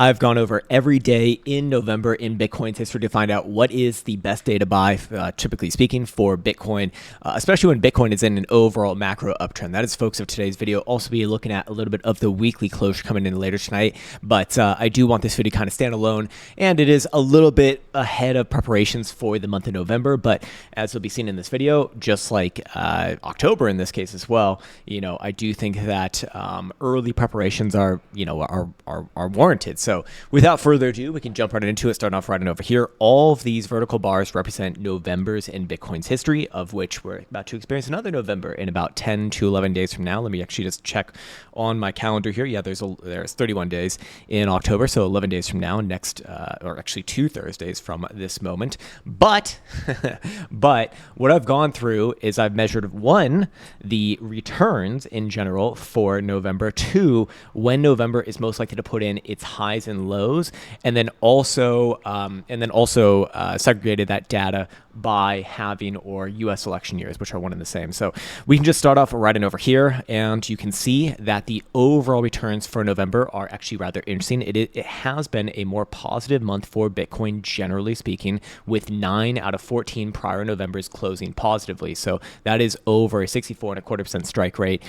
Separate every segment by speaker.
Speaker 1: I've gone over every day in November in Bitcoin's history to find out what is the best day to buy, typically speaking, for Bitcoin, especially when Bitcoin is in an overall macro uptrend. That is, folks, of today's video. Also be looking at a little bit of the weekly closure coming in later tonight, but I do want this video to kind of stand alone, and it is a little bit ahead of preparations for the month of November, but as you'll be seeing in this video, just like October in this case as well, I do think that early preparations are warranted. So without further ado, we can jump right into it, starting off right over here. All of these vertical bars represent Novembers in Bitcoin's history, of which we're about to experience another November in about 10 to 11 days from now. Let me actually just check on my calendar here. Yeah, there's 31 days in October, so 11 days from now, or actually 2 Thursdays from this moment. But what I've gone through is I've measured, 1, the returns in general for November, 2, when November is most likely to put in its highs and lows, and then also segregated that data by halving or U.S. election years, which are one and the same. So we can just start off right in over here, and you can see that the overall returns for November are actually rather interesting. It has been a more positive month for Bitcoin, generally speaking, with 9 out of 14 prior Novembers closing positively. So that is over a 64.25% strike rate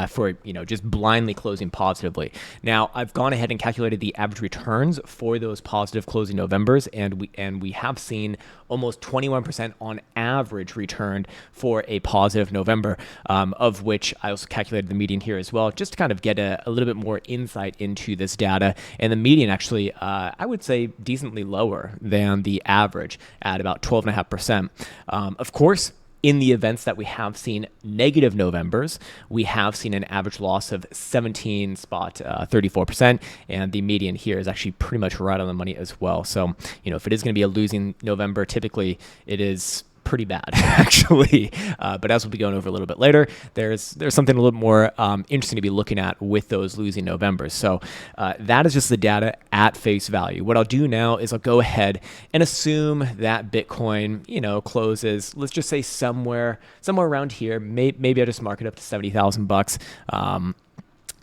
Speaker 1: for just blindly closing positively. Now I've gone ahead and calculated the average returns for those positive closing Novembers, and we have seen almost 21% on average returned for a positive November, of which I also calculated the median here as well, just to kind of get a little bit more insight into this data. And the median actually, I would say, decently lower than the average at about 12.5%. Of course, in the events that we have seen negative Novembers, we have seen an average loss of 17.34%, and the median here is actually pretty much right on the money as well. So, if it is going to be a losing November, typically it is pretty bad, actually. But as we'll be going over a little bit later, there's something a little more interesting to be looking at with those losing Novembers. So that is just the data at face value. What I'll do now is I'll go ahead and assume that Bitcoin, closes, let's just say somewhere around here. Maybe I just mark it up to $70,000.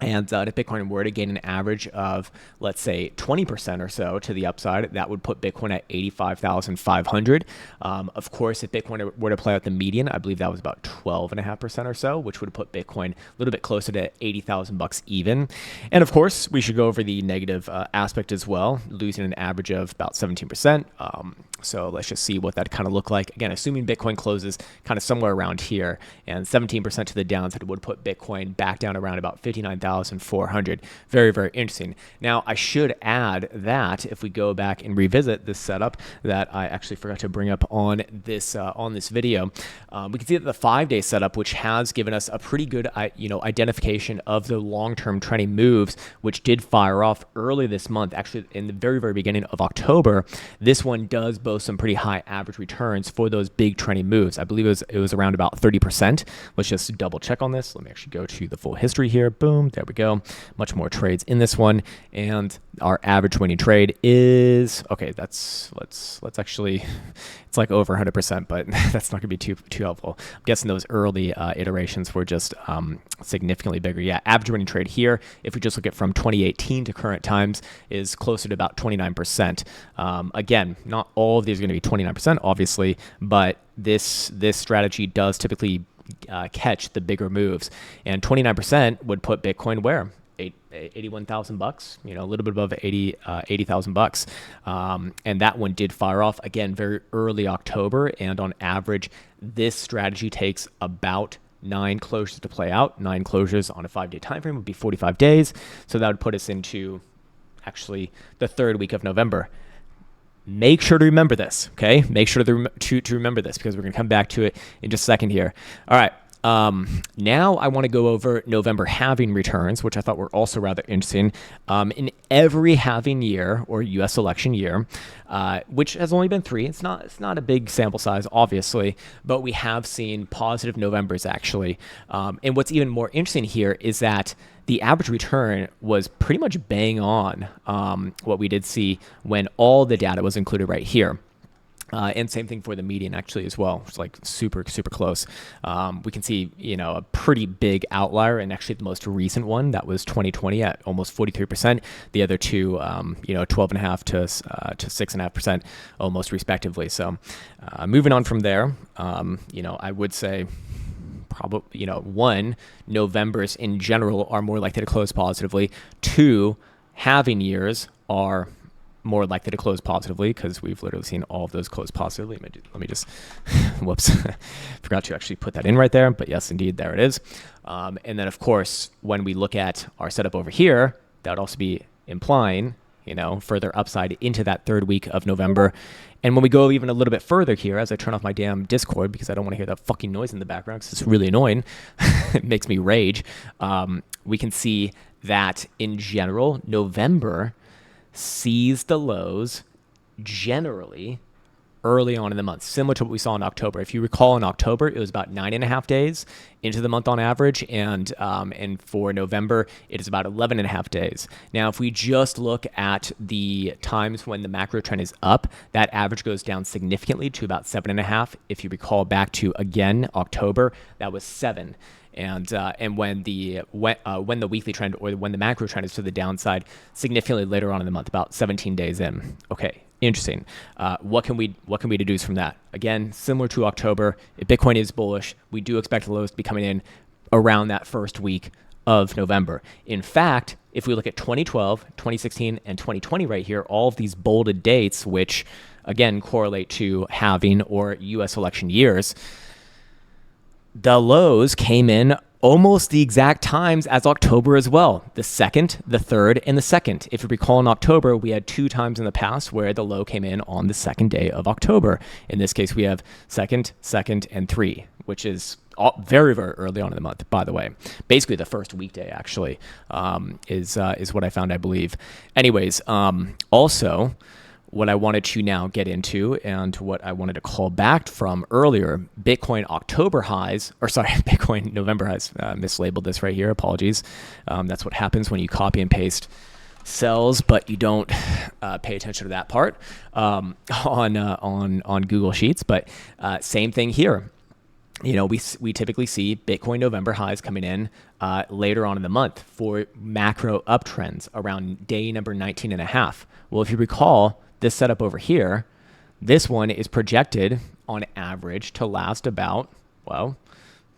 Speaker 1: And if Bitcoin were to gain an average of, let's say, 20% or so to the upside, that would put Bitcoin at 85,500. Of course, if Bitcoin were to play out the median, I believe that was about 12.5% or so, which would put Bitcoin a little bit closer to 80,000 bucks even. And of course, we should go over the negative aspect as well, losing an average of about 17%. So let's just see what that kind of looked like. Again, assuming Bitcoin closes kind of somewhere around here, and 17% to the downside would put Bitcoin back down around about 59,400. Very, very interesting. Now, I should add that if we go back and revisit this setup that I actually forgot to bring up on this video, we can see that the 5-day setup, which has given us a pretty good identification of the long-term trending moves, which did fire off early this month, actually in the very, very beginning of October. This one does boast some pretty high average returns for those big trending moves. I believe it was around about 30%. Let's just double check on this. Let me actually go to the full history here. Boom, there we go. Much more trades in this one, and our average winning trade is okay. Let's actually, it's like over 100%, but that's not gonna be too helpful. I'm guessing those early iterations were just significantly bigger. Yeah, average winning trade here, if we just look at from 2018 to current times, is closer to about 29%. Again, not all of these are going to be 29%, obviously, but this strategy does typically catch the bigger moves, and 29% would put Bitcoin where? 81,000 bucks, a little bit above 80,000 bucks. And that one did fire off again very early October, and on average, this strategy takes about 9 closures to play out. 9 closures on a 5-day time frame would be 45 days. So that would put us into actually the 3rd week of November. Make sure to remember this, okay? Make sure to remember this, because we're going to come back to it in just a second here. All right. Now I want to go over November halving returns, which I thought were also rather interesting. In every halving year or U.S. election year, which has only been 3, it's not a big sample size, obviously, but we have seen positive Novembers actually. And what's even more interesting here is that the average return was pretty much bang on what we did see when all the data was included right here. And same thing for the median actually as well. It's like super close. We can see, a pretty big outlier, and actually the most recent one, that was 2020 at almost 43%. The other two, 12.5 to 6.5% almost respectively. So moving on from there, I would say probably, one, Novembers in general are more likely to close positively. Two, halving years are more likely to close positively, because we've literally seen all of those close positively. Let me just, whoops, forgot to actually put that in right there. But yes, indeed, there it is. And then, of course, when we look at our setup over here, that would also be implying, further upside into that third week of November. And when we go even a little bit further here, as I turn off my damn Discord, because I don't want to hear that fucking noise in the background, because it's really annoying, it makes me rage, we can see that in general, November sees the lows generally early on in the month, similar to what we saw in October. If you recall, in October, it was about 9.5 days into the month on average, and for November, it is about 11.5 days. Now, if we just look at the times when the macro trend is up, that average goes down significantly to about 7.5. If you recall back to, again, October, that was 7. And when the weekly trend or when the macro trend is to the downside, significantly later on in the month, about 17 days in. Okay, interesting. What can we deduce from that? Again, similar to October, if Bitcoin is bullish, we do expect the lows to be coming in around that first week of November. In fact, if we look at 2012, 2016, and 2020 right here, all of these bolded dates, which again correlate to halving or U.S. election years, the lows came in almost the exact times as October as well. The 2nd, the 3rd, and the 2nd. If you recall, in October, we had 2 times in the past where the low came in on the 2nd day of October. In this case, we have 2nd, and 3, which is very early on in the month, by the way. Basically, the first weekday, actually, is what I found, I believe. Anyways, also, what I wanted to now get into and what I wanted to call back from earlier, Bitcoin November highs, mislabeled this right here, apologies. That's what happens when you copy and paste cells, but you don't pay attention to that part on Google Sheets. But same thing here. We typically see Bitcoin November highs coming in later on in the month for macro uptrends around day number 19.5. Well, if you recall, this setup over here, this one is projected on average to last about,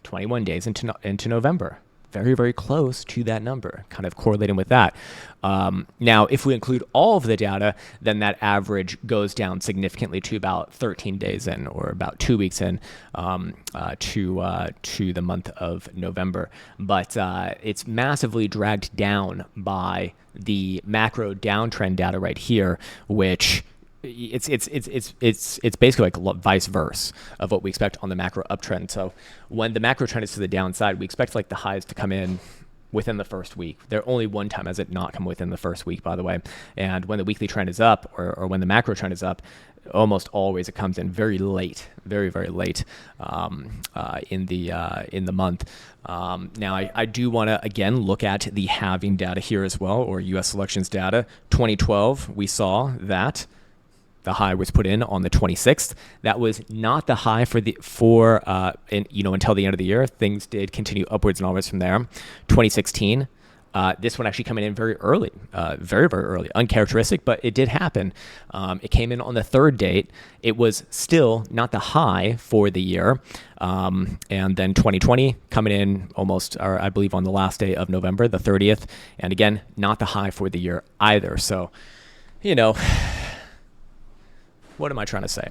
Speaker 1: 21 days into November. Very close to that number, kind of correlating with that. Now, if we include all of the data, then that average goes down significantly to about 13 days in, or about 2 weeks in, to the month of November. But it's massively dragged down by the macro downtrend data right here, which it's basically like vice versa of what we expect on the macro uptrend. So when the macro trend is to the downside, we expect like the highs to come in within the first week. There only one time has it not come within the first week, by the way. And when the weekly trend is up, or when the macro trend is up, almost always it comes in very late, very late in the month. Now, I do want to again look at the halving data here as well, or U.S. elections data. 2012, we saw that the high was put in on the 26th. That was not the high until the end of the year. Things did continue upwards and onwards from there. 2016, this one actually coming in very early, very early, uncharacteristic, but it did happen. It came in on the 3rd date. It was still not the high for the year. And then 2020 coming in almost, or I believe on the last day of November, the 30th. And again, not the high for the year either. So, what am I trying to say?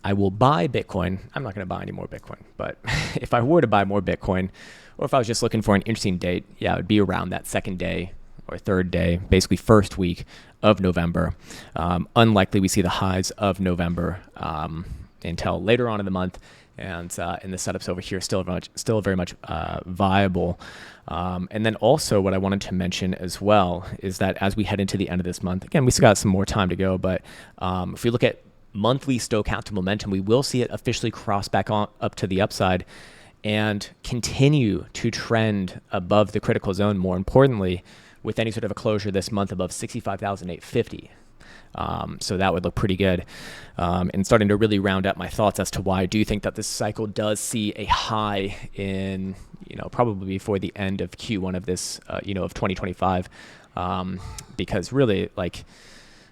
Speaker 1: I will buy Bitcoin. I'm not going to buy any more Bitcoin, but if I were to buy more Bitcoin, or if I was just looking for an interesting date, it would be around that 2nd day or 3rd day, basically first week of November. Unlikely we see the highs of November until later on in the month, and the setups over here still very much viable. And then also what I wanted to mention as well is that as we head into the end of this month, again, we still got some more time to go, but if we look at monthly stochastic momentum, we will see it officially cross back up to the upside and continue to trend above the critical zone, more importantly, with any sort of a closure this month above 65,850. So that would look pretty good. And starting to really round up my thoughts as to why I do think that this cycle does see a high in, probably before the end of Q1 of this, of 2025. Because really, like,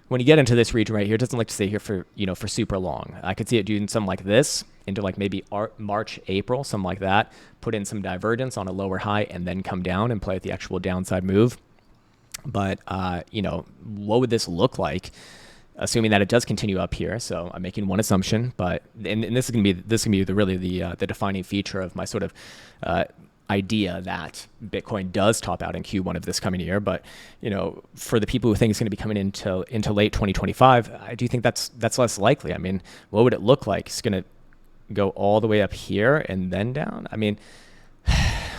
Speaker 1: when you get into this region right here, it doesn't like to stay here for, for super long. I could see it doing something like this into like maybe March, April, something like that, put in some divergence on a lower high and then come down and play at the actual downside move. But, what would this look like, assuming that it does continue up here? So I'm making one assumption, but, and this is going to be the defining feature of my sort of, idea that Bitcoin does top out in Q1 of this coming year. But, for the people who think it's going to be coming into late 2025, I do think that's less likely. I mean, what would it look like? It's going to go all the way up here and then down. I mean,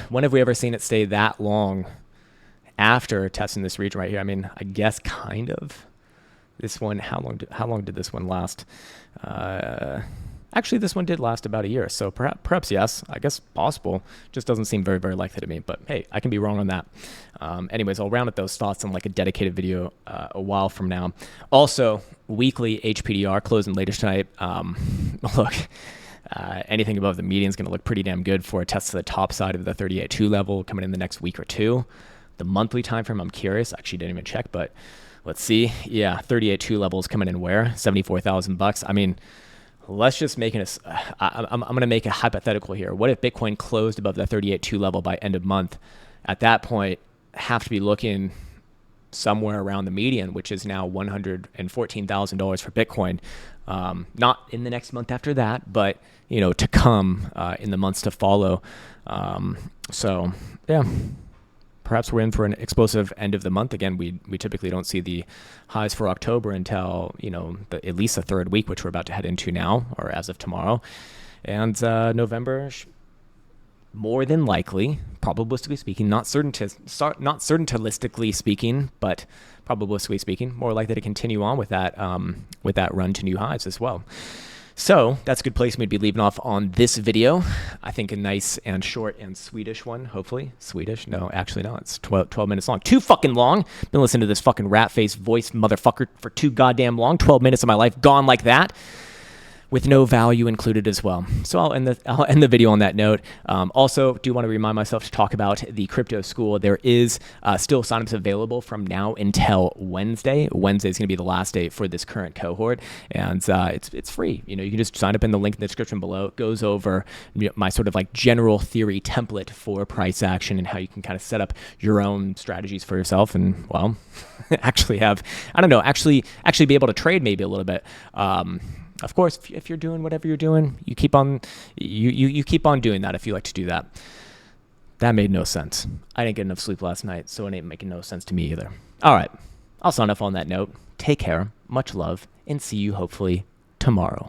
Speaker 1: when have we ever seen it stay that long after testing this region right here? I mean, I guess kind of. This one, how long did this one last? Actually, this one did last about a year. So perhaps yes, I guess possible. Just doesn't seem very, very likely to me. But hey, I can be wrong on that. Anyways, I'll round up those thoughts in like a dedicated video a while from now. Also, weekly HPDR closing later tonight. Look, anything above the median is going to look pretty damn good for a test to the top side of the 38.2 level coming in the next week or two. The monthly time frame, I'm curious. Actually, didn't even check, but let's see. Yeah, 38.2 levels coming in where? $74,000. I mean, let's just make I'm going to make a hypothetical here. What if Bitcoin closed above the 38.2 level by end of month? At that point, have to be looking somewhere around the median, which is now $114,000 for Bitcoin. Not in the next month after that, but to come in the months to follow. So yeah, perhaps we're in for an explosive end of the month. Again, we typically don't see the highs for October until at least the third week, which we're about to head into now, or as of tomorrow. And November, more than likely, probabilistically speaking, not certaintistically speaking, but probabilistically speaking, more likely to continue on with that run to new highs as well. So that's a good place for me to be leaving off on this video. I think a nice and short and Swedish one, hopefully. Swedish? No, actually no. It's 12 minutes long. Too fucking long. Been listening to this fucking rat-faced voice motherfucker for too goddamn long. 12 minutes of my life gone like that, with no value included as well. So I'll end the video on that note. Also, do want to remind myself to talk about the crypto school. There is still signups available from now until Wednesday. Wednesday is going to be the last day for this current cohort, and it's free. You can just sign up in the link in the description below. It goes over my sort of like general theory template for price action and how you can kind of set up your own strategies for yourself, and well, actually be able to trade maybe a little bit. Of course, if you're doing whatever you're doing, you keep on doing that if you like to do that. That made no sense. I didn't get enough sleep last night, so it ain't making no sense to me either. All right, I'll sign off on that note. Take care, much love, and see you hopefully tomorrow.